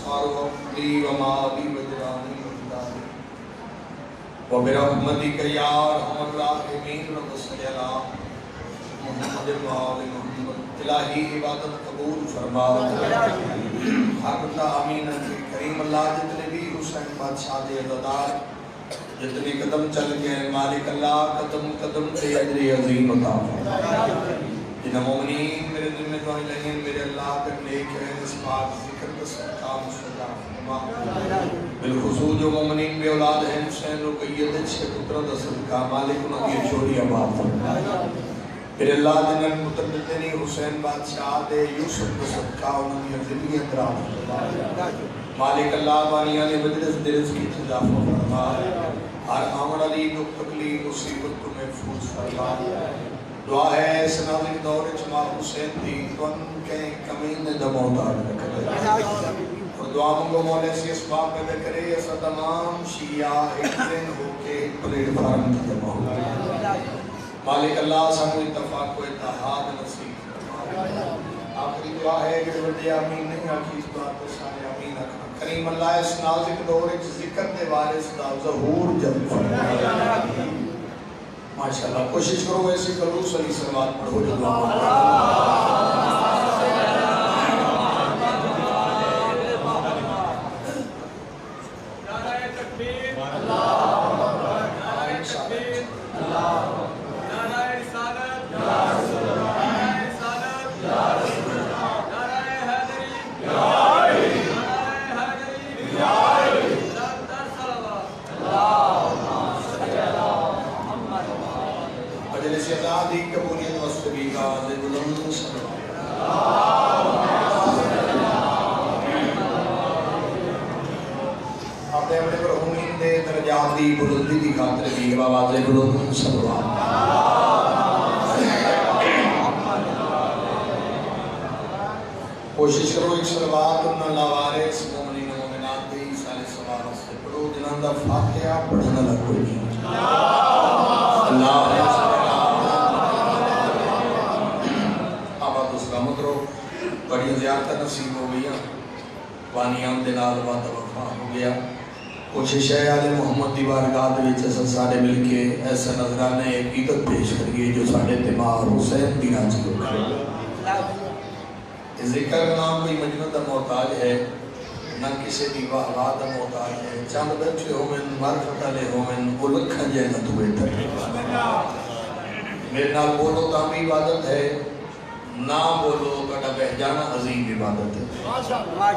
وارحمني وما بي وجراني وجداني وبرحمتك يا ارحم الراحمين رب صل على محمد وآل محمد. الہی عبادت قبول فرما. ہر بندہ آمین. کریم اللہ جتنے بھی حسین بادشاہ دے عزادار جتنے قدم چل کے مالک اللہ قدم قدم سے اجر عظیم عطا فرما. جن مومنین میرے دل میں دعائیں لگیں میرے اللہ تک نیک ہے اس پاک ذکر کا صدقہ مستجاب فرما. بالخصوص جو مومنین بے اولاد ہیں حسین رقیہ دے چھ پتروں دا صدقہ مالک انہوں کی چھوڑی آباد فرما. میرے اللہ جنہاں متبدنی حسین بادشاہ دے یوسف کا صدقہ انہوں کی زندگی اندرام فرما. مالک اللہ بانیان مجلس درس کی تضافہ فرما. ہر آمن علی دکھ تکلیف مصیبت کو محفوظ فرما. دعا ہے اس نازک دور جمال حسین دی تن کے کمین دمودار رکھے. اور دعا منگو مولا سے اس باب میں بکرے ایسا تمام شیعہ ایک دن ہو کے پلیٹ فارم کی جمع ہو. مالک اللہ سانو اتفاق و اتحاد نصیب فرما. آخری دعا ہے کہ بڑے آمین نہیں آخی اس بات پر سارے آمین رکھنا. کریم اللہ اس نازک دور ذکر دے وارث دا ظہور جلد فرما. ماشاءاللہ کوشش کرو ایسی خلوص علی صلوات پڑھو جو دعا دی بلندی دی خاطر بھی آواز بلند صلوات. کوشش کرو ایک صلوات انہا لاوارس مومنین و مومنات دی سالے سوار سے پڑھو جنہاں دا فاتحہ پڑھنا لگو نہیں. اللہ آباد اس کا مدرو بڑی زیادہ نصیب ہو گیا. وانیان دلال وعدہ وفا ہو گیا. کوشش ہے آل محمد دی بارگاہ دے وچ اساں سارے مل کے ایسا نظرانے عقیدت پیش کریے جو ساڈے تیمار حسین دی راضی ہو کرے. ذکر نام کوئی مجنون دا محتاج ہے نہ کسی دی واہ دا محتاج ہے. چند بچے ہومن معرفت والے ہومن وہ لکھن جیسا تو بہتر. میرے نال بولو تا بھی عبادت ہے نہ بولو کٹا بہ جانا عظیم عبادت ہے.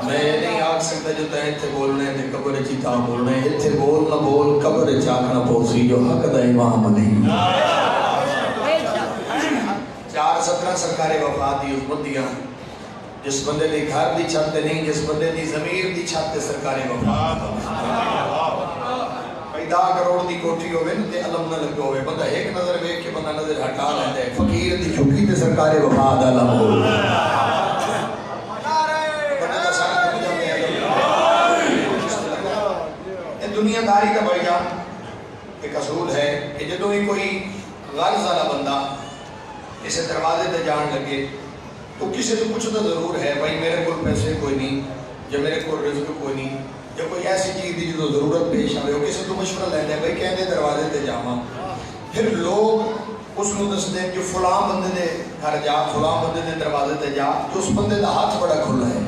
میں نہیں آگ سکتا جو تہیں تھے بولنے تھے قبر چیتا بولنے تھے بول نہ بول قبر چاکنا پوسی جو حق دا امام نہیں. 417 سرکار وفات دی عظمت دیا. جس بندے دی گھر دی چھت نہیں جس بندے دی ضمیر دی چھت سرکار وفات. 50 کروڑ دی کوٹھی ہوئے تے علم نہ لگو ہوئے بندہ ایک نظر ویکھ کے بندہ نظر ہٹا لیندے. فقیر دی جھکی تے سرکار وفات علم ہو. دنیا داری کا بھائی جان ایک اصول ہے کہ جدوں ہی کوئی غرض والا بندہ اسے دروازے تے جان لگے تو کسی تو پوچھتا ضرور ہے بھائی میرے کو پیسے کوئی نہیں یا میرے کو رزق کوئی نہیں یا کوئی ایسی چیز دی جو ضرورت پیش آئے ہو کسی تو مشورہ لیتے ہیں بھائی کہنے دروازے تے جاواں. پھر لوگ اس کو دس دیں جو فلاں بندے دے گھر جا فلاں بندے دے دروازے تے جا جو اس بندے دا ہاتھ بڑا کھلا ہے.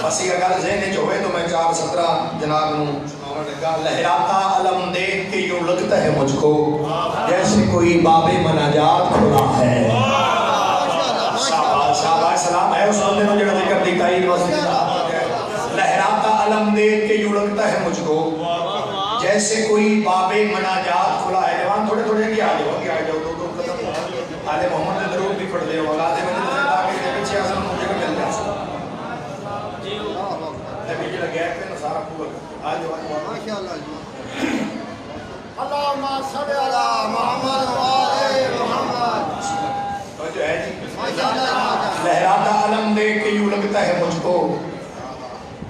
بس یہ اگر ذہن جو ہوئے تو میں 417 جناب نوں سناؤں لگا. لہراتا علم دیکھ کے یوں لگتا ہے مجھ کو جیسے کوئی باب مناجات کھلا ہے. شاباش سلام ہے اس بندے نے جو ذکر دی تائید واسطے. لہراتا علم دیکھ کے یوں لگتا ہے مجھ کو جیسے کوئی باب مناجات کھلا ہے. جوان تھوڑے تھوڑے کیا آ جاؤ دو قدم آل محمد نے ضرور بھی پڑھ دے اولاد میں نے آگے کے پیچھے اصل مجھے کو مل جائے پیچھے لگے پہ سارا پورا آ جاؤ ماشاءاللہ. اللہم صلی علی محمد و آل محمد. جو ہے جی لہراتا علم دیکھ کے یوں لگتا ہے مجھ کو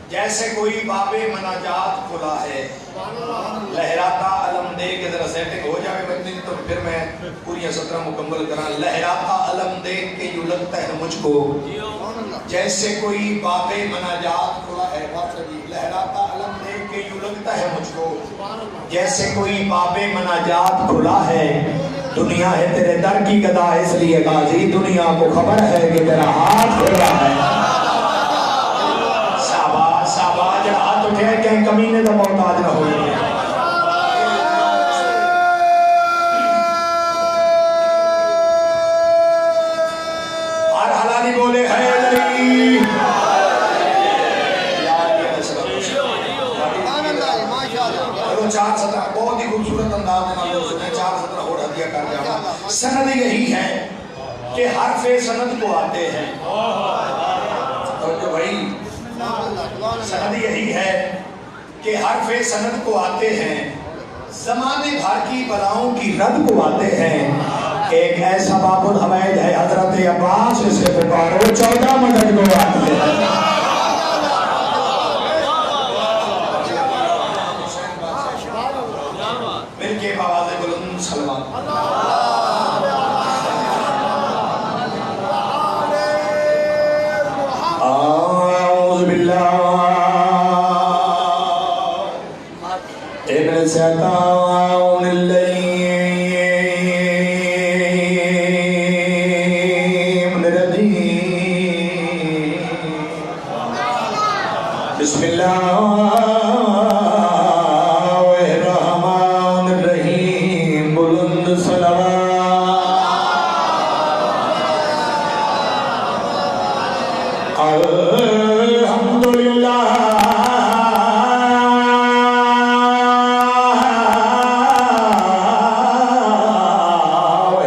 جیسے کوئی باب مناجات کھلا ہے. لہراتا علم دے کے ذرا سیٹنگ ہو جائے بچے تو پھر میں پوری 17 مکمل کرا. لہراتا علم دیکھ کے یوں لگتا ہے مجھ کو جیسے کوئی باب مناجات کھلا ہے. لہراتا علم دیکھ کے یوں لگتا ہے مجھ کو جیسے کوئی باب مناجات کھلا ہے. دنیا ہے تیرے در کی گدا اس لیے غازی دنیا کو خبر ہے کہ تیرا ہاتھ کھلا ہے. شاباش شاباش ہاتھ اٹھے کہیں کمینے دا محتاج نہ ہوئی. بولے حیدری چار سطرہ بہت ہی خوبصورت انداز میں چار سطرہ اور ہدیہ کر جاؤں. سند یہی ہے کہ حرف سند کو آتے ہیں. تو بھائی سند یہی ہے کہ حرف سند کو آتے ہیں. زمانے بھر کی بلاؤں کی رد کو آتے ہیں. ایک ایسا باب الحمید ہے حضرت عباس سے پکارو 14 مدد کو آتے ہیں. مل کے آواز بلند سلمان. اعوذ باللہ ابن الشیطان الرجیم بسم اللہ الرحمن الرحیم. بلند صلوات. الحمدللہ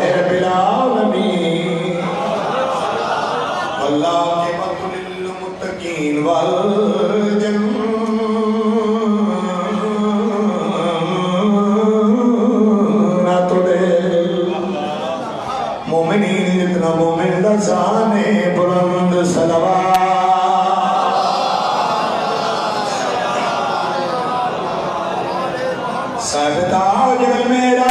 رب العالمین. اللہ کے مدد للمتقین مومنین جتنا مومن لسانے بلند صلوات. صاحب تاج میرا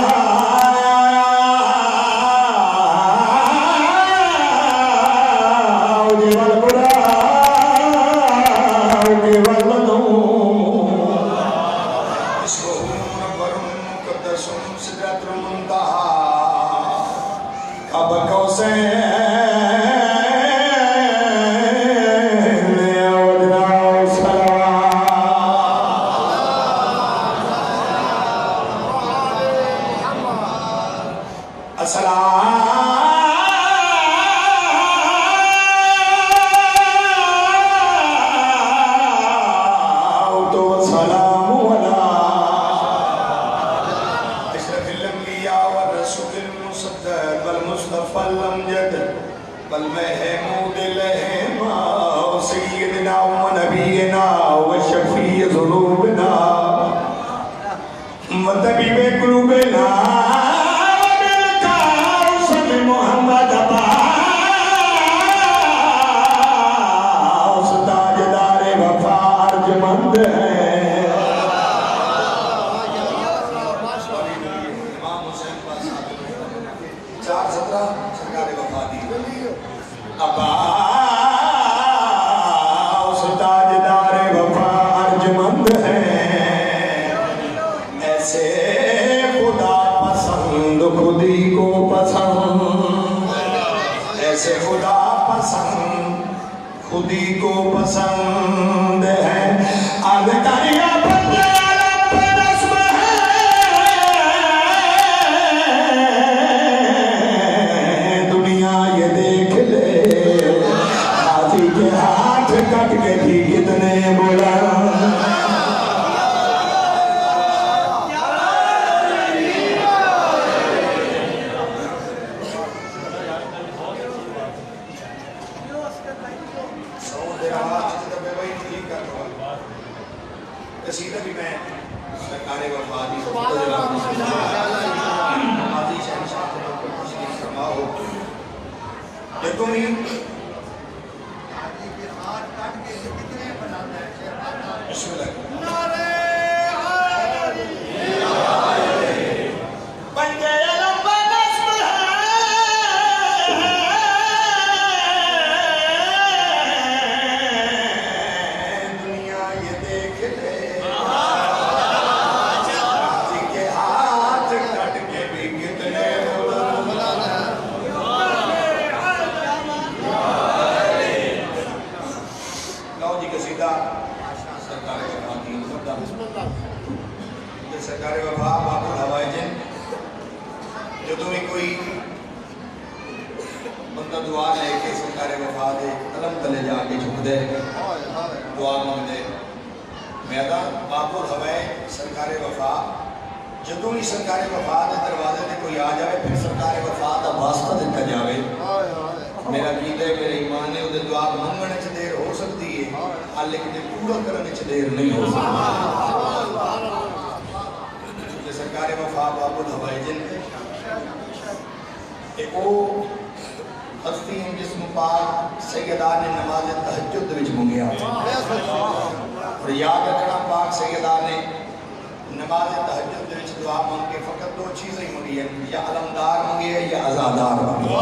جبل برا جبل بدوں اسمہ منور مقدس سدرۃ المنتہی اب کوسین والمحمود الهما سيدنا ونبينا وشفيع ذنوبنا وطبيب قلوبنا بالكوثر محمد عباس تاجدار وفا ارجمند ہے. عباس تاجدار وفا ارجمند ہیں. ایسے خدا پسند خودی کو پسند. ایسے خدا پسند خودی کو پسند ہے. آدھکاریا بندے کٹ کے بھی کتنے بولا. قصیدہ بھی میں سرکار وفا دی ماضی شہنشاہ تشریف فرما ہو. یہ تم ہی بسم اللہ. لو جی قصیدہ سرکار وفا کی سرکار وفا باب الحوائجن جدو بھی کوئی بندہ دعا لے کے سرکار وفا دے قلم تلے جا کے جھک دے دعا مانگ دے میدہ باب الحوائج سرکار وفا جدو ہی سرکار وفا دے دروازے دے کوئی آ جائے پھر سرکار وفا دا واسطہ دیتا جاوے میرا عقیدہ ہے میرے ایمان نے وہ دعا منگنے چ دیر ہو سکتی ہے لیکن پورا کرنے چ دیر نہیں ہو سکتی سرکار وفا باب الحوائجن ایک وہ ہستی ہیں جس مپاک سیدہ نے نماز تہجد وچ منگیا اور یاد رکھنا پاک سیدہ نے نماز تہجد وچ دعا مانگ کے فقط دو چیزیں منگی ہیں یا علمدار منگی ہے یا ازادار منگی ہے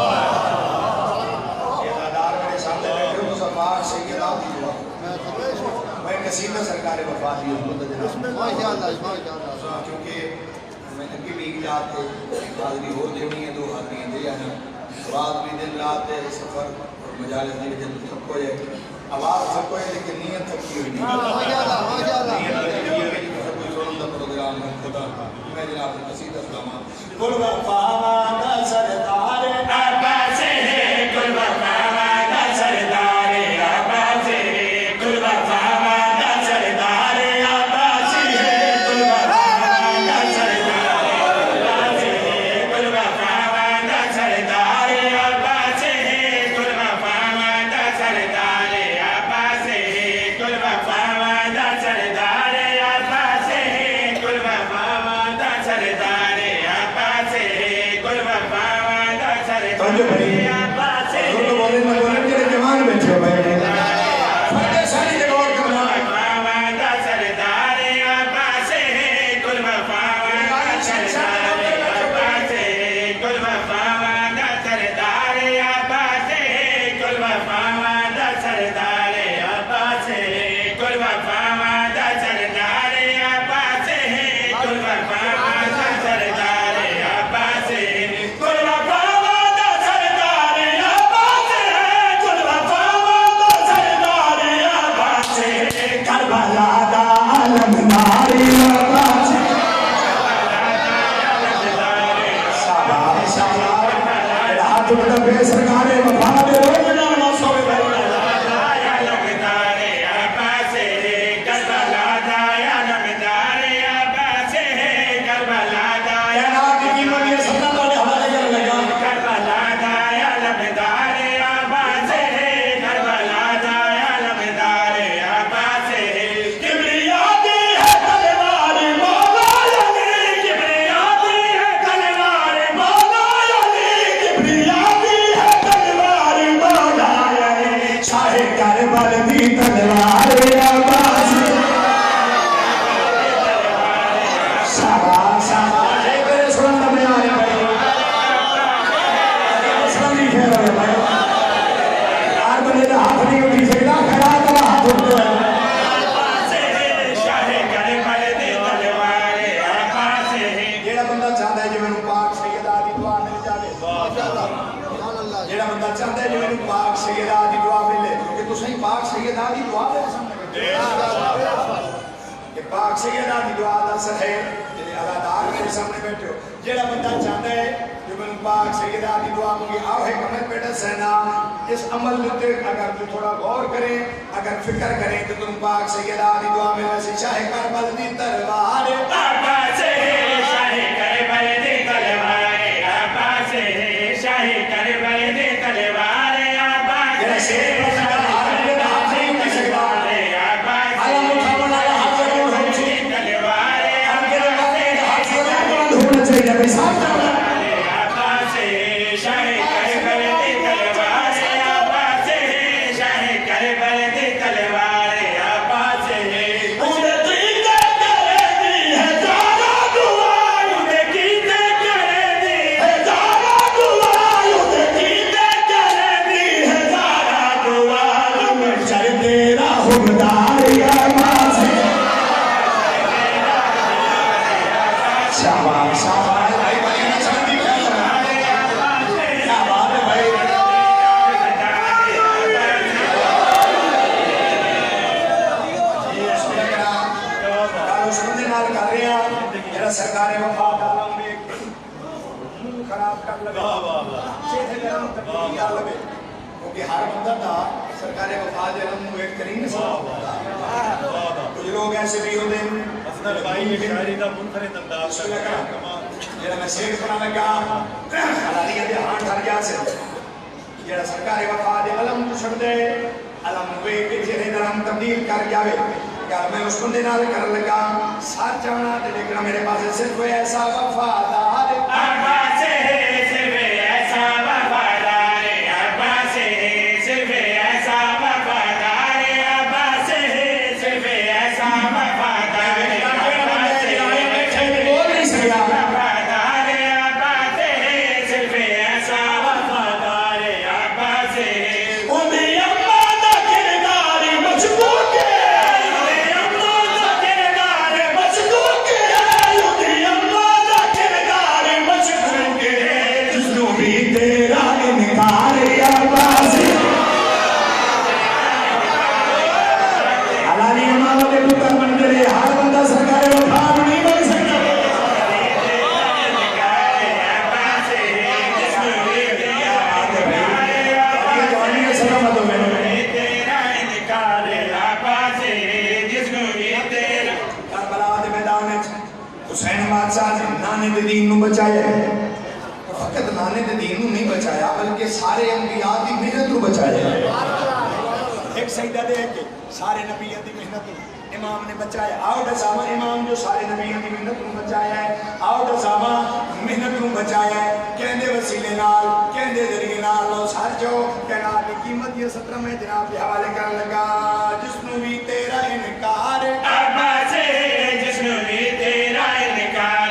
ازادار میرے سامنے بیٹھے ہوں پاک سیدہ دی دعا میں قصیدہ سرکار وفا دی حضرت جناب کیونکہ میں نکی بھی جاتے حاضری ہو دینی ہے دو حاضریاں دے جانا بعد بھی دن رات ہے سفر اور مجالس دی وجہ سب کو ہے آواز سب کو ہے لیکن نیت تک کی ہوئی نہیں نیت تک کی ہوئی نہیں سب کوئی سنن دا پروگرام ہے خدا میں جناب قصیدہ سلاما کل وفا دا سردار عباس ہے کل وفا دا سردار عباس ہے کل وفا دا سردار عباس ہے کل وفا دا سردار عباس ہے کل وفا دا سردار عباس ہے کل وفا دا سردار عباس ہے کل وفا دا سردار عباس ہے کل وفا دا سردار عباس ہے کل وفا دا سردار عباس ہے تو بولے میں بولے میرے جوان بیٹھے ہو بھائی فرد ساری جگہ اور کرنا دا سردار عباس ہے کل وفا دا سردار عباس ہے کل وفا دا سردار عباس ہے کل وفا دا سردار عباس ہے کل وفا دا سردار عباس ہے کل وفا دا سردار عباس ہے کل وفا دا سردار عباس ہے کل وفا دا سردار عباس ہے کربلا دا علمدار عباس ہے شاباش شاباش رات میں سرکار وفا دے روزنا نہ سوے بھائی پاک سیدہ دی دعا دا اثر ہے جنہیں علادار میرے سامنے بیٹھے ہو جیڑا بندہ چاہتا ہے جو میں پاک سیدہ دی دعا مانگی آو ہے کمر پیٹا سینا اس عمل لتے اگر تو تھوڑا غور کریں اگر فکر کریں تو تم پاک سیدہ دی دعا میں ویسے شاہ کربل دی تلوار عباس ہے شاہ کربل دی تلوار عباس ہے شاہ کربل دی تلوار عباس ہے جڑا سرکار وفات عالم میں خراب کر لگے چیتھے گرم تبدیلی آ لگے کیونکہ ہر بندہ تھا سرکار وفات عالم میں ایک کریم سلام ہوتا کچھ لوگ ایسے بھی ہوتے ہیں حسن بھائی شاعری دا منفرد انداز جڑا میں شیر پڑھا لگا حلالیہ دے ہاں ٹھر گیا سے جڑا سرکار وفات عالم کو چھڑ دے علم ہوئے کہ چہرے درم تبدیل کر جاوے یار میں اس بندے نال کر لگا ساتھ جانا تے لیکن میرے پاس صرف ایسا وفادار عباس ہے صرف ایسا وفادار عباس ہے صرف ایسا وفادار عباس ہے صرف ایسا وفادار عباس ہے بول نہیں سکیا وفادار عباس ہے صرف ایسا وفادار عباس ہے بچایا فقط نانے دے دین نہیں بچایا بلکہ سارے انبیاء دی محنت کو بچایا ایک سجدہ دے کہ سارے نبیوں دی محنت امام نے بچایا آؤ دساما امام جو سارے نبیوں دی محنت کو بچایا ہے آؤ دساما محنت کو بچایا ہے کہندے وسیلے نال کہندے ذریعے نال لو سار جو کہنا کی قیمت یہ 17 میں جناب کے حوالے کر لگا جس نو بھی تیرا انکار عباس ہے جس نو بھی تیرا انکار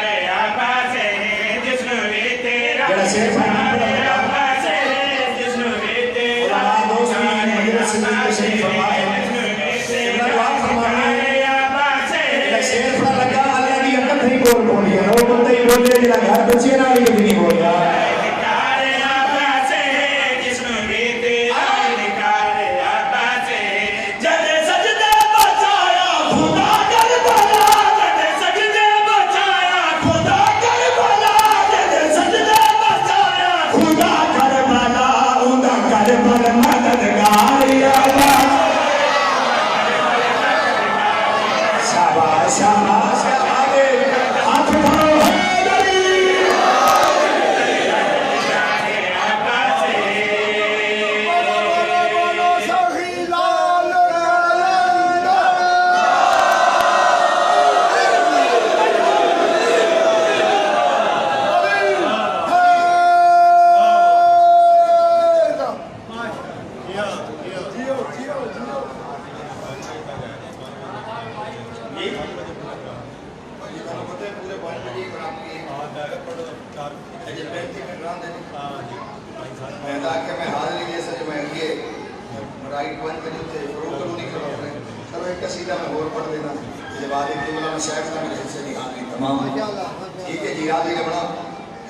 شیر فرمان عباس ہے جس نو بھی تیرا شیر فرمان لگا اللہ دی اکت نہیں بول پونی ہے وہ بندہ ہی بول رہے جنہا گھر بچے نہ بھی نہیں بول رہا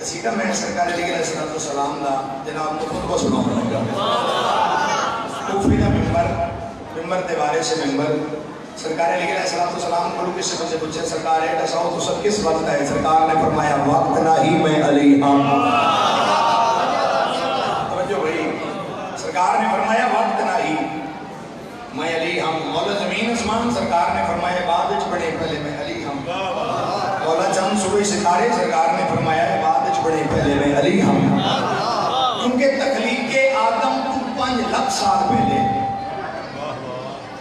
قصیدہ میں سرکار علیہ السلام دا جناب کو خطبہ سنا پڑا کوفی دا منبر دیوارے سے منبر سرکار علیہ السلام کو لوگ سے بچے پوچھے سرکار ہے دساؤ تو سب کس وقت ہے سرکار نے فرمایا وقت نہ ہی میں علی ہم توجہ بھائی سرکار نے فرمایا وقت نہ ہی میں علی ہم مولا زمین اسمان سرکار نے فرمایا بعد وچ بڑے پہلے میں علی ہم مولا چند صبح ستارے سرکار نے فرمایا ہے بعد وچ بڑے پہلے میں علی ہم کیونکہ تخلیق آدم کو 5 لاکھ سال پہلے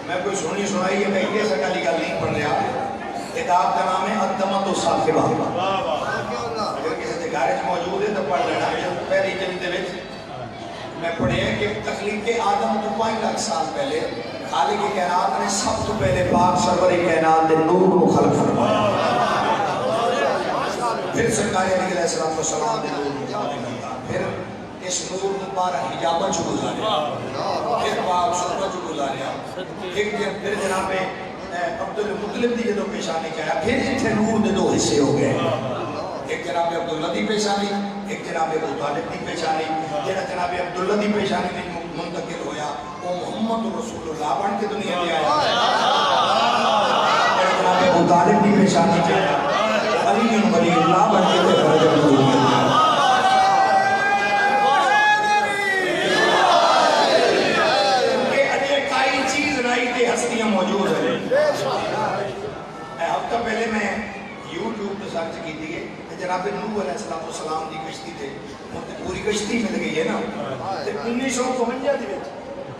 میں کوئی سنی سنائی ہے میں یہ سرکاری گل نہیں پڑھ رہا کتاب کا نام ہے الدمۃ الصاخبہ اگر کسی کے گھر موجود ہے تو پڑھ لینا پہلی جلد وچ میں پڑھے کہ تخلیق آدم کو 5 لاکھ سال پہلے خالق کائنات نے سب تو پہلے پاک سرور کائنات دے نور کو خلق فرمایا پھر سرکار علیہ السلام دے نور کو پھر اس نور کو پارا حجابہ چھو گزاریا پھر پاک سرور چھو گزاریا پھر جناب عبدالمطلب دی جدو پیشانی کیا پھر اتھے نور دے 2 حصے ہو گئے ایک جناب عبداللہ دی پیشانی ایک جناب ابو طالب دی پیشانی جناب جناب عبداللہ دی پیشانی دی منتقل ہویا وہ محمد رسول اللہ بن کے دنیا میں آیا جناب ابو طالب دی پیشانی کیا علی ولی اللہ بن کے درجہ قبول کرنا کہ اجے کئی چیز رائی تے ہستیاں موجود ہیں. ہفتہ پہلے میں یوٹیوب پہ سرچ کی تھی جناب نوح علیہ السلام دی کشتی تھے پوری کشتی مل گئی ہے نا 1952 دے وچ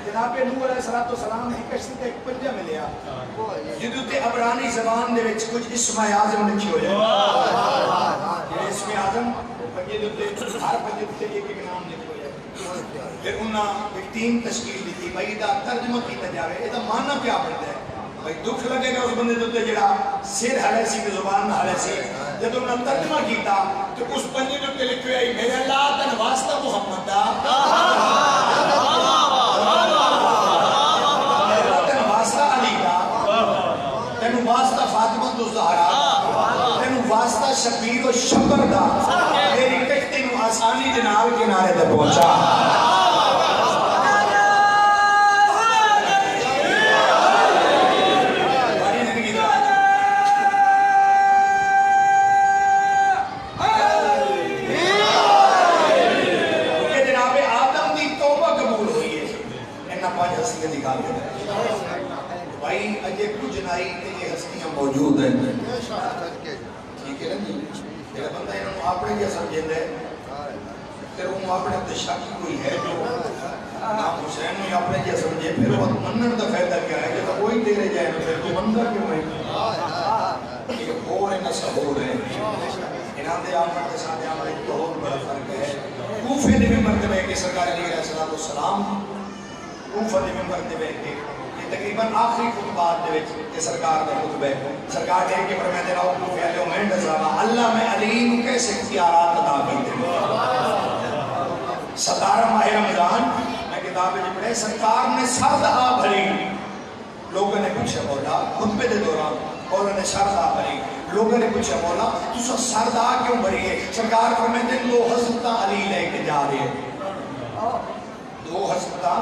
جناب نوح علیہ السلام دی کشتی تے ایک پنجا ملیا جدوں تے عبرانی زبان دے وچ کچھ اسم اعظم لکھے ہوئے یہ اسم اعظم پنجے دے اوپر ہر پنجے تے ایک ایک نام لکھے ہوئے پھر انہاں ایک ٹیم تشکیل دی بھائی دا ترجمہ کیتا جاوے اے دا معنی کیا بندا ہے بھائی دکھ لگے گا اس بندے دے اوپر جڑا سر ہلے سی تے زبان نہ ہلے سی جب انہوں نے ترجمہ کیتا تو اس پنجے جو لکھے آئی میرے اللہ تن واسطہ محمد دا تن واسطہ علی دا تن واسطہ فاطمہ تو زہرا تن واسطہ شبیر و شکر دا میری کشتی نو آسانی جنال کنارے تے پہنچا بھائی اجے کچھ نائی تے یہ ہستیاں موجود ہیں ٹھیک ہے نا جی میرا بندہ انہوں اپنے جا سمجھیں دے پھر وہ اپنے تشاکی کوئی ہے جو نام حسین میں اپنے جا سمجھے پھر وہ منن دا فائدہ کیا ہے جب کوئی تیرے جائے نا پھر تو مندہ کیوں ہے یہ ہو رہے نہ سہور ہے انہاں دے آمد کے ساتھ آمد ایک بہت بڑا فرق ہے کوفے دے میں مرتبہ کہ سرکار علیہ السلام کوفہ دے ممبر دے بیٹھ کے یہ تقریباً آخری خطبات دے وچ یہ سرکار دا خطبہ ہے سرکار دے کے فرماتے رہو کوفہ علیہ میں ڈزانا اللہ میں علی کو کیسے اختیارات عطا کیتے ہیں 17 ماہ رمضان میں کتاب میں پڑھے سرکار نے سرد آ بھری لوگوں نے پوچھا مولا خطبے دے دوران مولا نے سرد آ بھری لوگوں نے پوچھا مولا تو سرد آ کیوں بھری ہے سرکار فرماتے ہیں 2 حضرتاں علی لے کے جا رہے ہیں 2 حضرتاں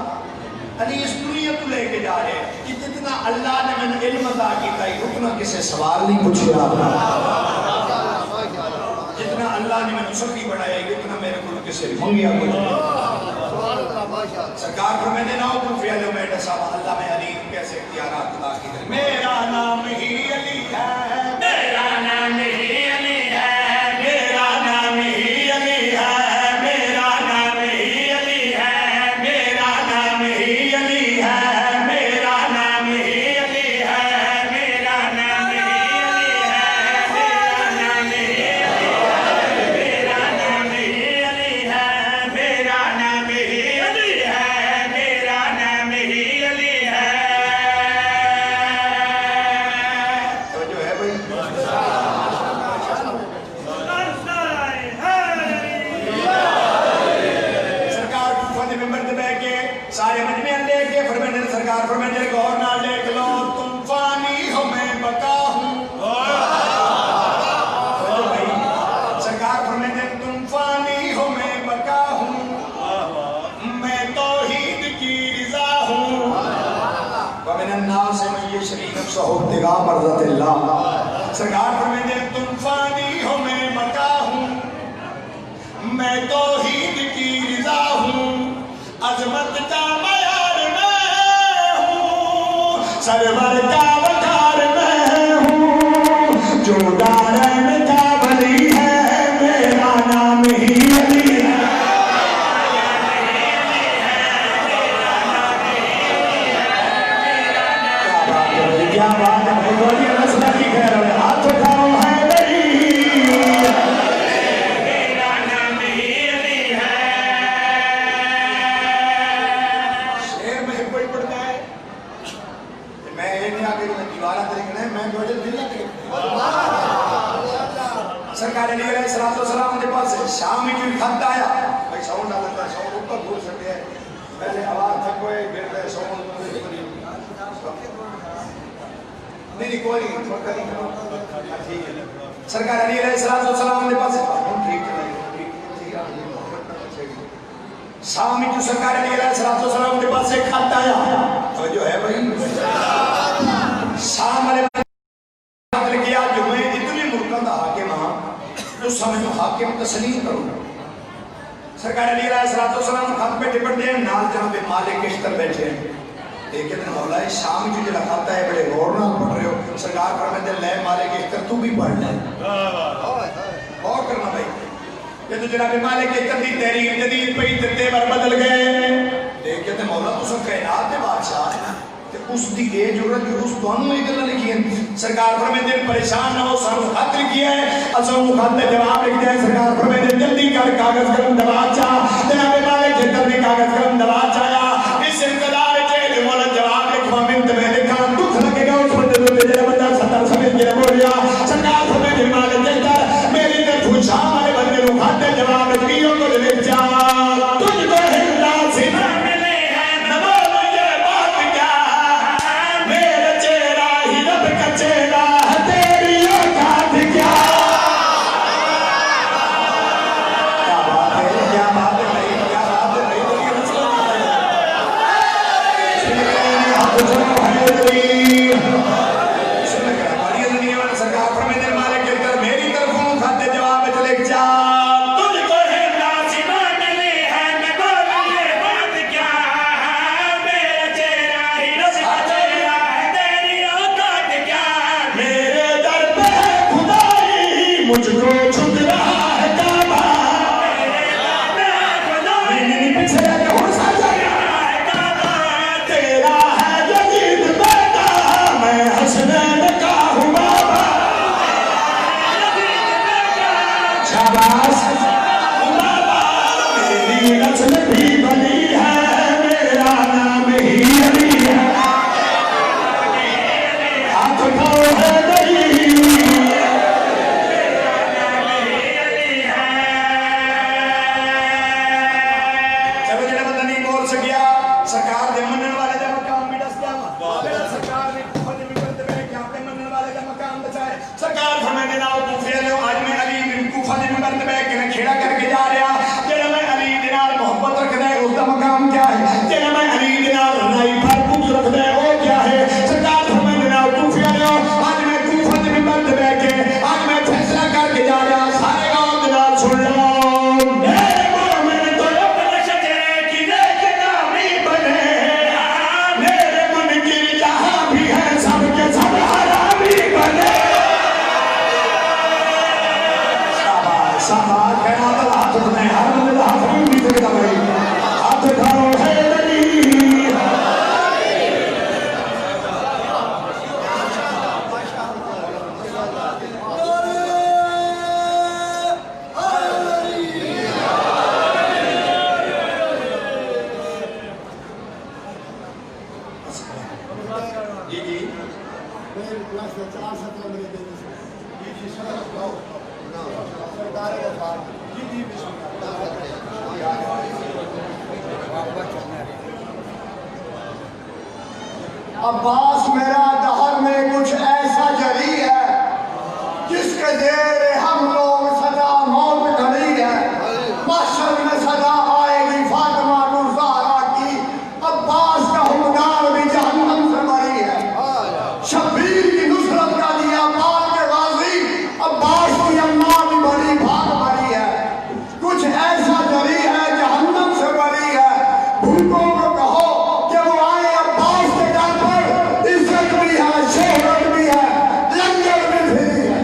علی اس دنیا تو لے کے جا رہے ہیں کہ جتنا اللہ نے میں نے علم عطا کیتا ہے اتنا کسے سوال نہیں پوچھا جتنا اللہ نے میں نے سخی بڑھایا ہے اتنا میرے کو کسے منگیا سرکار کو میں نے ناؤ کو فیل و میڈا صاحب اللہ میں علی کیسے اختیارات عطا کی ہے میرا نام ہی علی ہے میرا نام ہی علی ہے میرا نام ہی علی ہے سارے مجمع لے کے فرماتے ہیں سرکار فرماتے ہیں غور نہ دیکھ لو تم فانی ہو میں بقا ہوں سرکار فرماتے ہیں تم فانی ہو میں بقا ہوں میں توحید کی رضا ہوں ومن الناس من یشری نفسہ ابتغاء مرضات اللہ سرکار فرماتے ہیں تم فانی ہو میں بقا ہوں میں توحید کی رضا ہوں عظمت کا معیار میں ہوں سرور کا وقار میں ہوں جو دارین کا ولی ہے میرا نام ہی علی ہے کیا بات ہے بولیے مسئلہ کی خیر ہے ہاتھ اٹھاؤ ہے سرکار علیہ السلام کے پاس شام کی خط آیا بھائی ساؤنڈ آ لگتا ہے ساؤنڈ اوپر بول سکتے ہیں پہلے آواز تک ہوئے پھر پہلے ساؤنڈ نہیں کوئی سرکار علیہ السلام کے پاس شام کی سرکار علیہ السلام کے پاس ایک خط آیا جو ہے بھائی شام علیہ کیا جو میں اتنی ملکوں کا حاکم ہاں حاکم تسلیم کروں. سرکار علی علیہ السلام خط پہ ٹپٹ دیں نال جناب مالک اشتر بیٹھے ہیں. دیکھیں تو مولا شام جو جڑا کھاتا ہے بڑے غور نال پڑھ رہے ہو. سرکار فرماتے ہیں لے مالک اشتر تو بھی پڑھ لے. غور کرنا بھائی. یہ تو جناب مالک اشتر دی تحریر جدید پہ تیور بدل گئے. دیکھیں تو مولا تو سب کائنات ہے بادشاہ. اس دی اے ضرورت کہ اس دونوں ایک گل لکھی ہے. سرکار فرماتے ہیں پریشان نہ ہو سانو خط لکھیا ہے اساں خط دے جواب لکھ دیں. سرکار فرماتے ہیں جلدی کر کاغذ قلم دبا چا. جناب مالک اشتر دی کاغذ قلم دبا چایا. اس انقلاب وچ مولا جواب لکھوا منت میں لکھا دکھ لگے گا اس بندے تے جڑا بندہ 70 سمجھ کے بولیا. سرکار فرماتے ہیں مالک اشتر میری طرف شام والے بندے نو خط دے جواب وچ کیوں کچھ لکھ جا. تجھ کو ہندا سی مجھ کو چھپ رہا ہے کعبہ. پیچھے لگے ہو سجا ہے کعبہ. تیرا ہے یزید بیٹا میں حسنین کا ہوں بابا. شاباش بابا میری نسل بھی بنی ہے میرا نام ہی علی ہے. ہاتھ اٹھاؤ ہے عباس میرا دہر میں کچھ ایسا جری ہے جس کے زیر ہم لوگ صدا موت کھڑی ہے. محشر میں صدا آئے گی فاطمہ الزہرا کی. عباس کا حکمران بھی جہنم سے بری ہے. شبیر کی نصرت کا دیا بال کے غازی عباس کی اماں بھی بڑی بھاگ بری ہے. کچھ ایسا جری ہے جہنم سے بری ہے. بھوکوں کو کہو کہ وہ آئے عباس کے در پر. عزت بھی ہے شہرت بھی ہے لنگر بھی پھری ہے.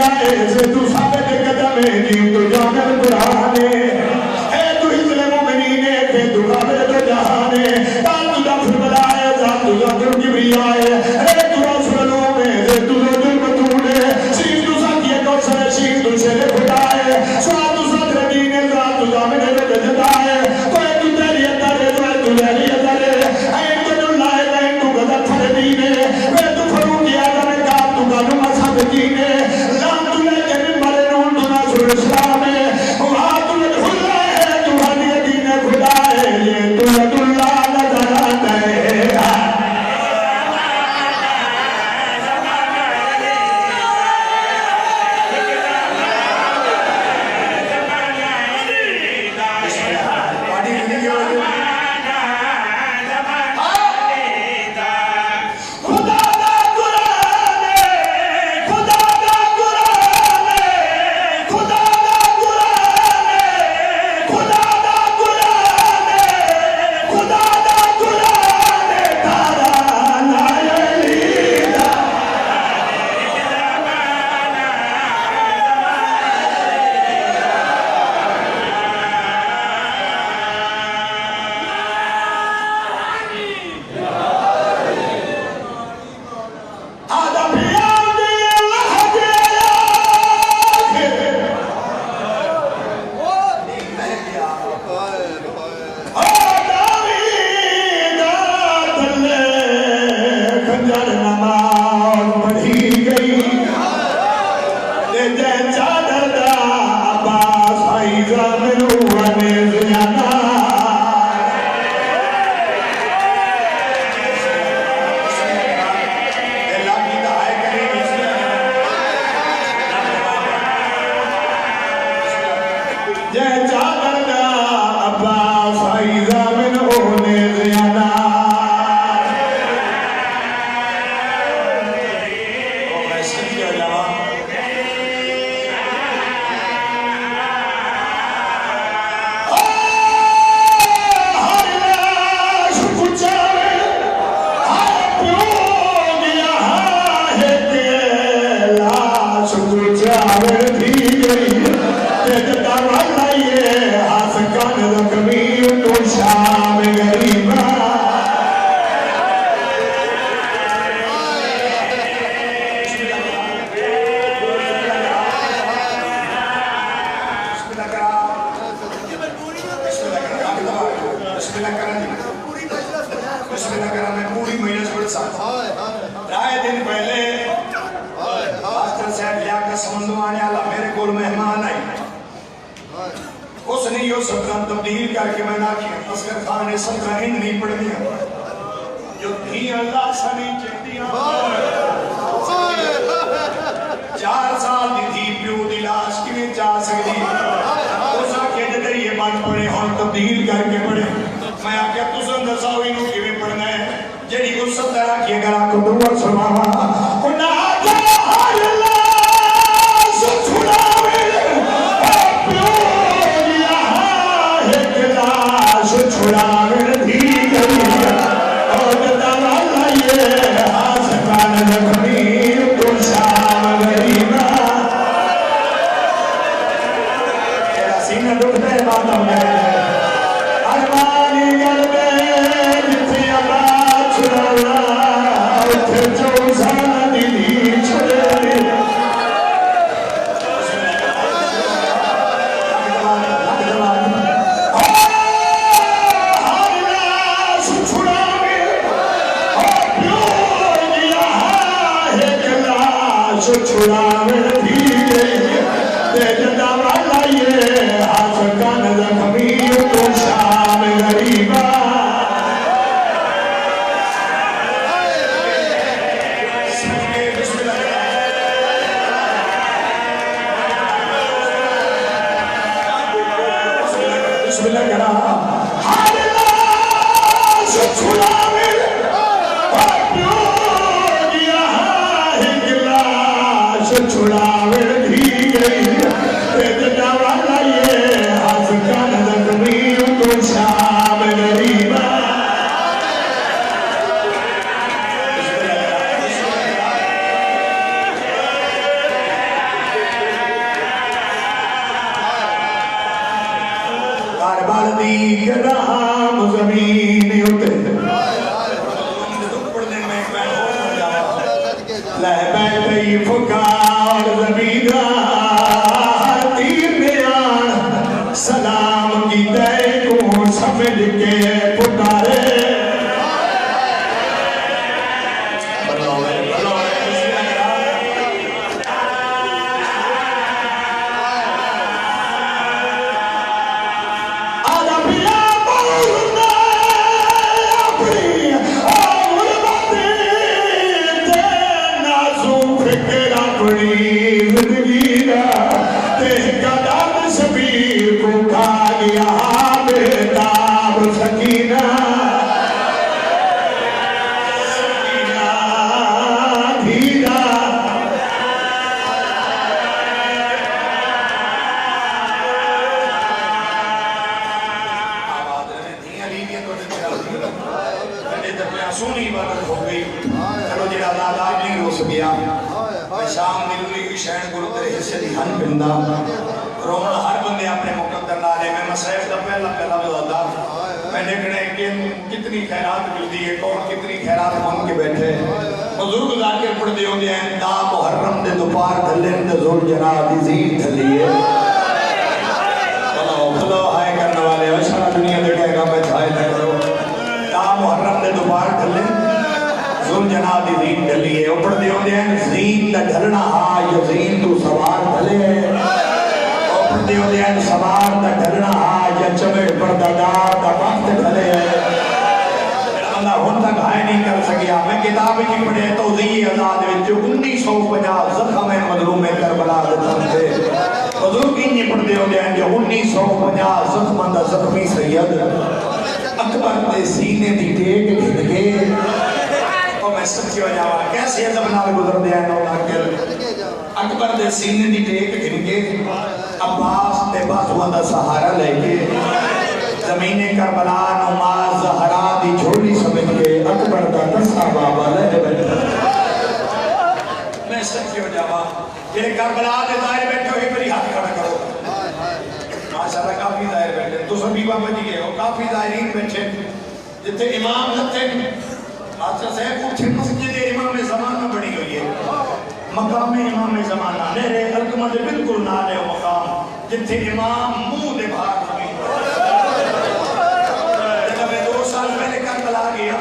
آئے سے تو ثابت قدم جی تو جانر قرآن اے تو حضر مومنین کہ تو قابل تو جہان تال تو جفر بلائے ذات تو جاتر کبریائے اے تو رسول علوم ہے تو رجل مطول شیر تو ساتھی کو سر شیر تو شیر خدائے سواد تو صدر دین ذات تو جامن رب جدائے کوئی تو تیری اتارے تو تیری اتارے اے تو جلائے اے تو غزت پھر دینے اے تو فروقی آدم کام تو گانو مصحب دینے لام تو لے کے ممبر نون تو ناصر اسلام ہے وہاں تو لے خدا ہے تو ہدی دین خدا ہے یہ تو ید اللہ نظر آتا ہے دی گرام زمین اتے لے بیٹھئی فکار زمیندار تیر بیان سلام کی دے کو سمجھ کے پکارے سونی عبادت ہو گئی چلو جڑا آزاد نہیں ہو سکیا میں شام ملولی کی شہن کو تیرے حصے دی ہن پندا رونا ہر بندے اپنے مقدر نالے میں مسائف دا پہلا بزادا میں دیکھنے کہ کتنی خیرات ملتی ہے کون کتنی خیرات مان کے بیٹھے بزرگ ذاکر پڑھ دے ہوں دے ہیں دا محرم دے دوپار دھلین دے زور جناب دی زیر دھلیے بھلو ہائے کرنے والے اشارہ دنیا دے کہے گا میں چھائے نہ کرو محرم دے دوبار ڈھلے ذل جناب دی زین ڈھلی ہے اوپر دے ہوندے ہیں زین دا ڈھلنا ہا یزین تو سوار ڈھلے اوپر دے ہوندے ہیں سوار دا ڈھلنا ہا یا چمڑ پر دادار دا وقت ڈھلے اللہ ہون تک ہائے نہیں کر سکیا میں کتاب کی پڑھے توضیح آزاد وچ 1950 زخم مظلوم کربلا دے تھے حضور کی نہیں پڑھ دے ہوندے ہیں جو 1950 زخم دا زخمی سید اکبر دے سینے دی ٹیک گھن کے اور میں سچی ہو جاوا کیسے عذاب نال گزر دے ہیں نولا کر اکبر دے سینے دی ٹیک گھن کے عباس دے بازوان دا سہارا لے کے زمین کربلا نماز زہرا دی جھولی سمجھ کے اکبر دا دسا بابا لے بیٹھا میں سچی ہو جاوا جنہیں کربلا دے دائر بیٹھے ہوئے بری ہاتھ کھڑا کرو ماشاءاللہ کافی ظاہر بیٹھے تو سبھی بابا جی گئے ہو کافی ظاہرین بیٹھے جتے امام لتے بادشاہ صاحب اٹھے مسجد امام زمانہ بڑی ہوئی ہے مقام امام زمانہ میرے الکمہ دے بالکل نہ لے مقام جتے امام منہ دے بھاگ ہوئی جب میں 2 سال پہلے کربلا گیا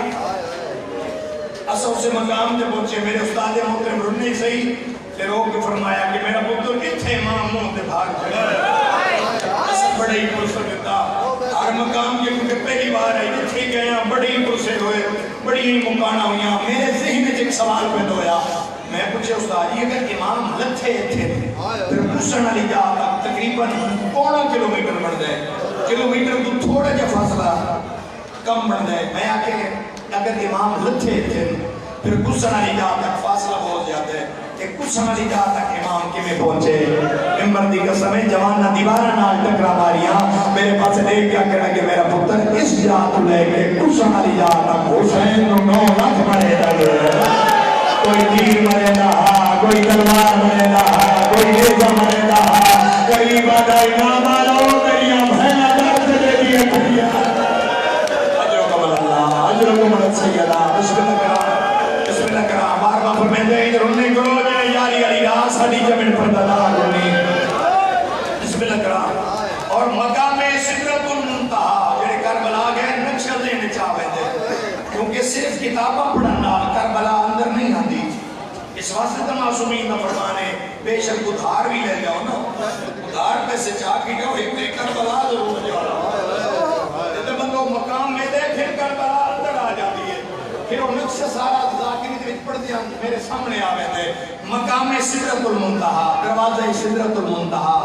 اصل سے مقام دے پہنچے میرے استاد محترم رنی صحیح پھر روک کے فرمایا کہ میرا پتر اتھے امام منہ دے بھاگ ہوئی بڑے ہی پرسے دیتا ہر مقام کے کیونکہ پہلی بار ہے جتھے گئے ہیں بڑے ہی پرسے ہوئے بڑی ہی مکانہ ہوئی ہیں میرے ذہن ایک سوال پیدا ہویا میں پوچھے استاد یہ اگر امام لتھے تھے پھر پوچھن علی جا تقریباً 1.5 کلومیٹر بڑھ دے کلومیٹر تو تھوڑا جا فاصلہ کم بڑھ دے میں آکے اگر امام لتھے تھے پھر پوچھن علی جا تک فاصلہ بہت جاتا ہے کہ کچھ علی جا تک امام کے میں پہنچے ممبر دی قسم ہے جوانہ دیوارہ نال ٹکرا ماریاں میرے پاس دیکھ کیا کہنا کہ میرا پتر اس جا تو لے کے کچھ علی جا تک حسین 9 لاکھ مرے دا کوئی تیر مرے دا کوئی تلوار مرے دا کوئی نیزہ مرے دا غریب آدائی نام آلو میری بھینا درد دے دیئے کھڑیا اجرکم اللہ اجرکم اللہ سیدہ بسم اللہ کرام بسم اللہ کرام بار بار فرمیندے ادھر انہیں کرو جنہیں یاری علی راس حدی جمن پر دادا کرنی بسم اللہ کرام اور مقام سدرت المنتہا جنہیں کربلا گئے نقشہ دینے چاہوے دے کیونکہ صرف کتابہ پڑھنا کربلا اندر نہیں آتی اس واسطے تو معصومین نہ فرمانے بے شک ادھار بھی لے جاؤ نا ادھار پیسے چاہ کی جاؤ ایک کربلا ضرور جاؤ جب بندوں مقام میں دے پھر کربلا اندر آ جاتی ہے پھر وہ نقشہ سارا ذاکری دے پڑھ دیا میرے سامنے آوے تھے مقام سدرت المنتہا دروازہ سدرت المنتہا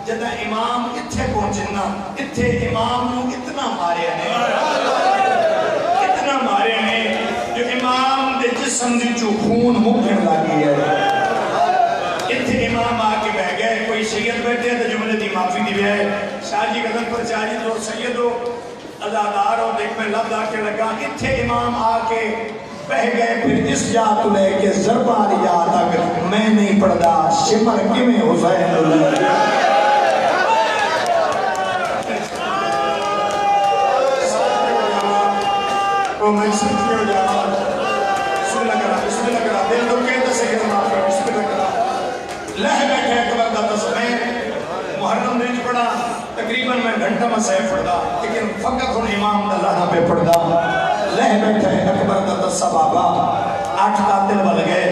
جدہ امام اتھے پہنچنا اتھے امام نو اتنا مارے ہیں جو امام دے جسم دی جو خون مکھن لگی ہے اتھے امام آکے بہ گئے کوئی سید بیٹھے ہیں تو جملے دی معافی دی ہے شاہ جی قدم پر چاہیے تو سید ہو ازادار ہو دیکھ میں لفظ آکے لگا اتھے امام آکے بہ گئے پھر اس جا تو لے کے ضربہ علی جا تک میں نہیں پڑھدا شمر کی میں حسین اللہ لہ بیٹھے اکبر دا تصویر محرم دن پڑھا تقریباً میں گھنٹہ مسئلہ پڑھا لیکن فقط ان امام دا لانا پہ پڑھا لہ بیٹھے اکبر دا تصوابا 8 قاتل بل گئے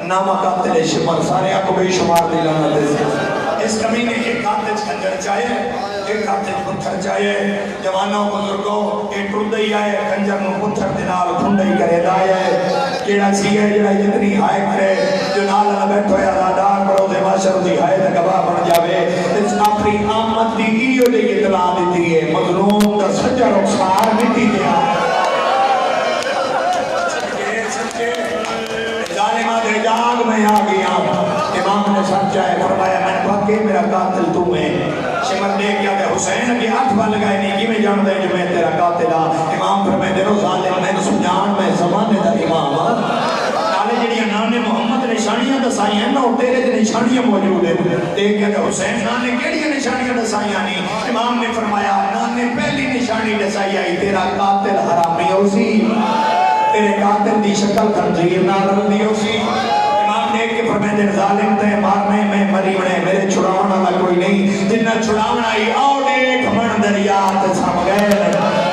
نامہ قاتل شمر سارے آپ کو بے شمار دی لانا دے سے اس کمینے ایک قاتل کھنجر چاہیے ایک قاتل پتھر چاہیے جوانوں بزرگوں ایک ٹردئی آئے کھنجر نو پتھر دنال کھنڈئی کرے دائے کیڑا چیئے جڑا جتنی ہائے کرے جو نالا بیٹھو یا رادار پڑھو دے ماشر دی ہائے دا گواہ بن جاوے اس اپنی آمد دی ایو دے اطلاع دیتی ہے مظلوم دا سجر اکسار مٹی دیا دے جاگ میں آ گیا امام نے سمجھائے فرمایا میں نے کہا کہ میرا قاتل تو ہے شمر نے کیا کہ حسین کی 8 بار لگائے نہیں کی میں جان دے جو میں تیرا قاتل ہاں امام فرمائے دیرو ظالم میں نے سمجھان میں زمانے دا امام نالے جڑیاں نانے محمد نشانیاں دسائی ہیں نا تیرے دے نشانیاں موجود ہیں دیکھ گیا کہ حسین نانے کیڑیاں نشانیاں دسائی نہیں امام نے فرمایا نانے پہلی نشانی دسائی آئی تیرا قاتل حرامی ہو سی تیرے قاتل دی شکل خنزیر نہ رندی ہو سی امام نے کہ فرمائے دن ظالم تے مارنے میں مری بنے میرے چھڑاونا نہ کوئی نہیں جنہ چھڑاونا آئی آؤ دیکھ من دریات سم گئے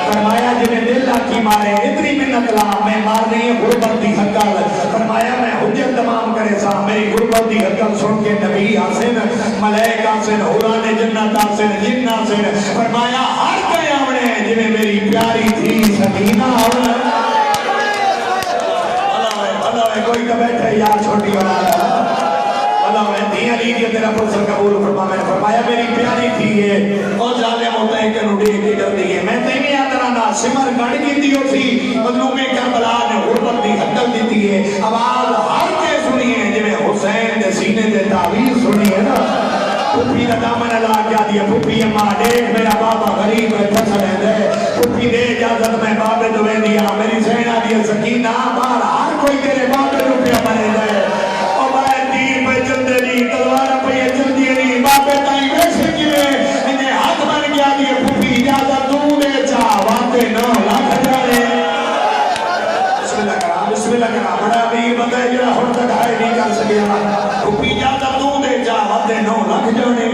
فرمایا جنہیں دل کی مارے اتنی منت لا میں مارنی ہے غربت دی حقل فرمایا میں حجت تمام کرے سا میری غربت دی حقل سن کے نبی حسن ملائک حسن حوران جنت حسن جن حسن فرمایا ہر قیامنے جنہیں میری پیاری تھی سکینہ ہونا کوئی تو بیٹھے یار چھوٹی بنا اللہ میں دیا لیجئے تیرا پرسر قبول فرما میں نے فرمایا میری پیاری تھی یہ اور ظالم ہوتا ہے کہ نوڑے کی کر دیئے میں تیمی آدرانا سمر گڑ کی دیو تھی مظلوم کربلا نے غربت دی حقل دی دیئے آواز ہر کے سنیے جنہیں حسین دے سینے دے تعویز سنیے نا پھوپی دا دامن اللہ کیا دیا پھوپی اماں دیکھ میرا بابا غریب ہے پھسل ہے دے پھوپی دے اجازت میں بابے دوے دیا میری سینہ دیا سکینہ بار ہر کوئی تیرے بابے روپیہ بنے دے اور بائے تیر پہ چلتے نہیں تلوارہ پہ یہ چلتی نہیں بابے تائیں ویسے کی میں انہیں ہاتھ بن گیا دیا پھوپی اجازت تو دے چاہ واتے نہ لاکھ جانے بسم اللہ کرا بڑا بھی بندہ جڑا ہون تک آئے نہیں کر سکیا پھوپی اجازت تو دے چاہ واتے نہ لاکھ جانے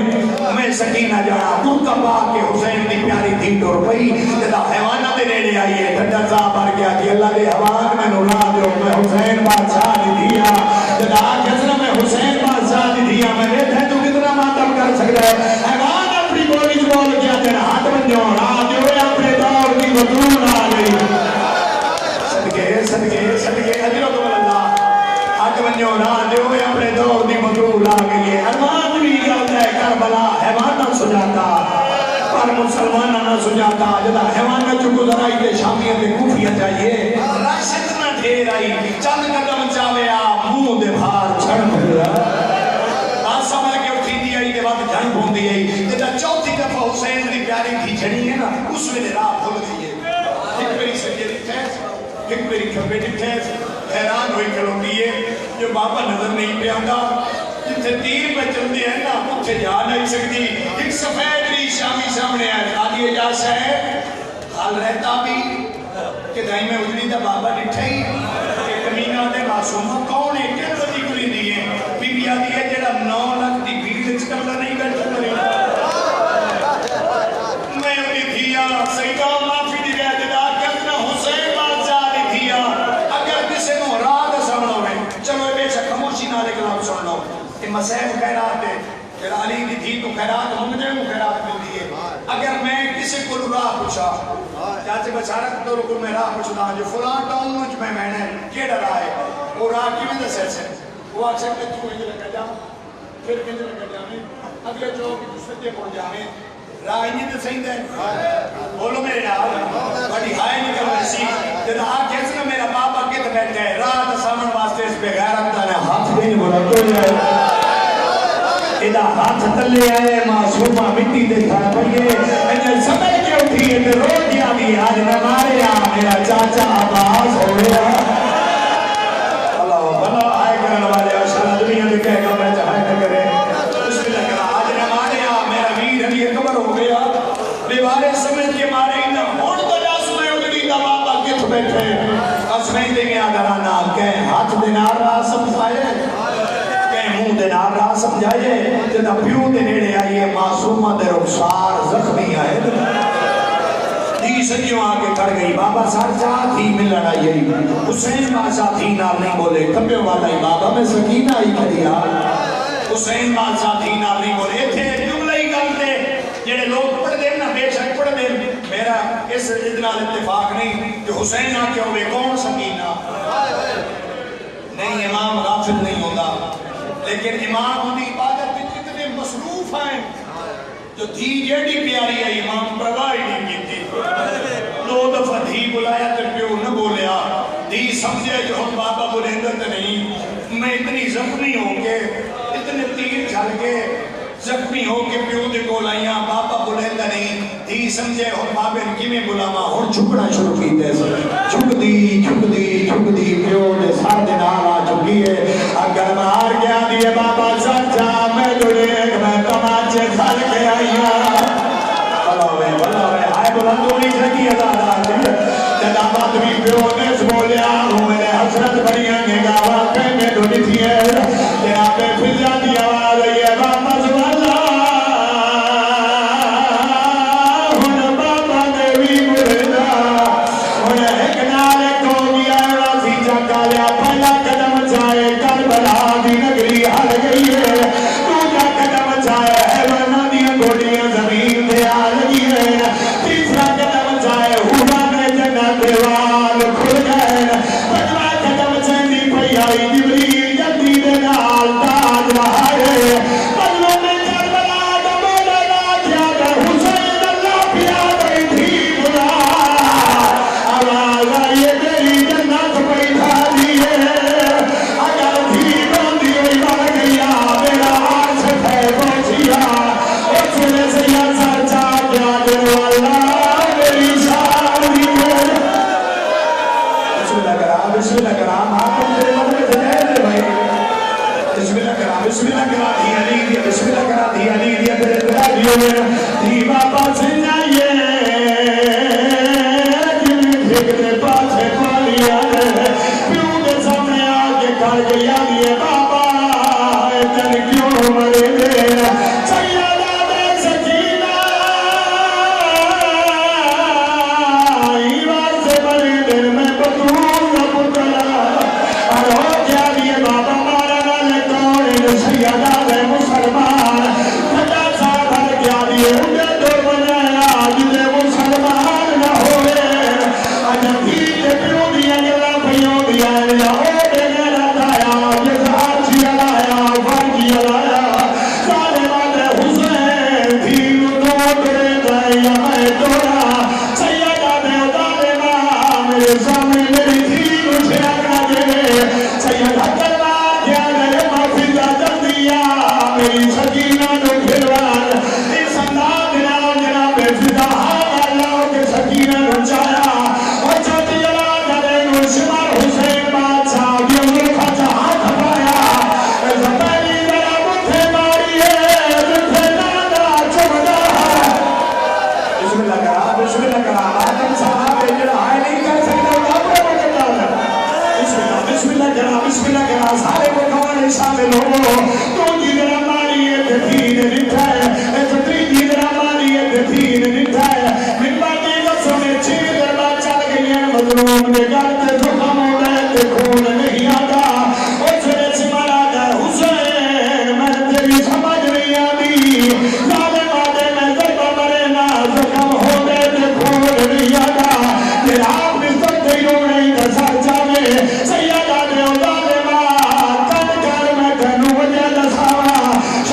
میں سکینہ جانا ترکا پاک کے حسین دی پیاری تھی ٹور پئی جدا حیوانہ دے نیڑے آئیے ٹھنڈا صاحب بار گیا کہ اللہ دے حوان میں نولا دیو میں حسین بادشاہ دی دیا جدا کسنا میں حسین بادشاہ دی دیا میں ویت ہے تو کتنا ماتم کر سکتا ہے حیوان اپنی بولی جو بول کیا تیرا ہاتھ بن جو راہ دیو اپنے دور کی مطلون آ گئی صدقے اجر و قبل اللہ حق بنیو راہ دیو اپنے دور دی مطلون آ گئی ارمان بھی جاتا ہے کربلا حیوان نہ سجاتا پر مسلمان نہ سجاتا جدا حیوان نہ چکو ذرائی دے شامیت دے کوفیت جائیے راشد نہ ڈھیر آئی چند قدم چاوے آپ منہ دے بھار چھڑ بھریا آج سمجھ کے اٹھی دی آئی دے بعد جھن بھون دی آئی جدا چوتھی دفعہ حسین دی پیاری تھی جھڑی ہے نا اس میں دے راہ بھول گئی ہے ایک میری سجے دی ٹھیس ایک میری کھپے دی ٹھیس حیران ہوئی کھلوتی ہے جو بابا نظر نہیں پہ آنگا جتنے تیر پہ چلتے ہیں نا اتھے جا نہیں سکتی ایک سفید ری شامی سامنے آئے خالی اجاز ہے حال رہتا بھی کہ دائی میں اجلی دا بابا نٹھے ہی کہ کمینہ دے معصومہ کون ہے کیا بدی کلی دیئے بی بی آدھی ہے جڑا 9 لاکھ دی بھیڑ اس کرتا نہیں بیٹھا کری میں اپنی دھیا سیدہ معافی دی رہے دا کتنا حسین بادشاہ دی دھیا اگر کسی نو راہ سامنا ہوئے چلو بے شک خموشی نالے کلام سن لو کہ مسیح خیرات ہے کہ علی دی تھی تو خیرات مجھے کو خیرات مل دیئے اگر میں کسی کو راہ پوچھا چاچے بچارک تو رکل میں راہ پوچھتا جو فلان ٹاؤن مجھ میں نے کیڑا راہ ہے وہ راہ کی میں دس ایسے وہ آکھ سکتے تو ہی لگا جا پھر کہیں لگا جانے اگلے جو کی دوسرے پہنچ جانے راہ نہیں تو صحیح دے بولو میرے نال بڑی ہائے نکل رسی جب آگ کیسے میرا باپ آگے تو بیٹھ گئے راہ تو سامن واسطے اس پہ غیرت دانے ہاتھ بھی نہیں بولا تو جائے ادھا ہاتھ تلے آئے معصومہ مٹی دے کھا پئیے انہیں سمجھ کے اٹھیے تے رو دیا بھی آج نہ مارے میرا چاچا عباس ہو گیا اللہ بھلا آئے کرنے والے اشارہ دنیا دے کہے گا میں چاہے نہ کرے بسم اللہ کرا آج نہ مارے میرا ویر علی اکبر ہو گیا بیوارے سمجھ کے مارے انہیں ہون تو جاسمے اگلی دا بابا کت بیٹھے اسمیں دیں گے آدھرانا کہ ہاتھ دینار راہ سمجھائے کہ منہ دینار راہ سمجھائیے جب پیو دے نیڑے آئیے معصومہ دے رخسار زخمی آئے دی سجیوں آگے کڑ گئی بابا سار چاہ تھی ملن آئی حسین بادشاہ تھی نال نہیں بولے کبھے والا ہی بابا میں سکینہ آئی کھڑیا حسین بادشاہ تھی نال نہیں بولے تھے جملہ ہی گلتے جنہیں لوگ پڑھ دیں نا بے شک پڑھ دیں میرا اس ادنال اتفاق نہیں کہ حسین آ کے ہوئے کون سکینہ نہیں امام غافل نہیں ہوتا لیکن امام ہوتی عبادت میں اتنے مصروف ہیں جو دھی جیڑی پیاری ہے امام پرواہ نہیں کی تھی دو دفعہ دھی بلایا تو پیو نہ بولیا دھی سمجھے جو ہم بابا بلندت نہیں میں اتنی زخمی ہوں کہ اتنے تیر چھل کے زخمی ہو کے پیو دے کو لائیاں بابا بلند نہیں دھی سمجھے اور بابے کی میں بلاما اور چھکڑا شروع کی دے چھک دی پیو دے سار دے نالا چھکی ہے اگر مار گیا دیے بابا سچا میں جڑے میں تماچے کھل کے آئیاں بلاوے آئے بلندوں نہیں سکی ازادہ جدا بات بھی پیو نے بولیا ہوں میرے حسرت بڑیاں نگاہ پہ میں تو نہیں تھی ہے تیرا پہ فضا دی آواز ہے بابا سبحان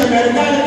America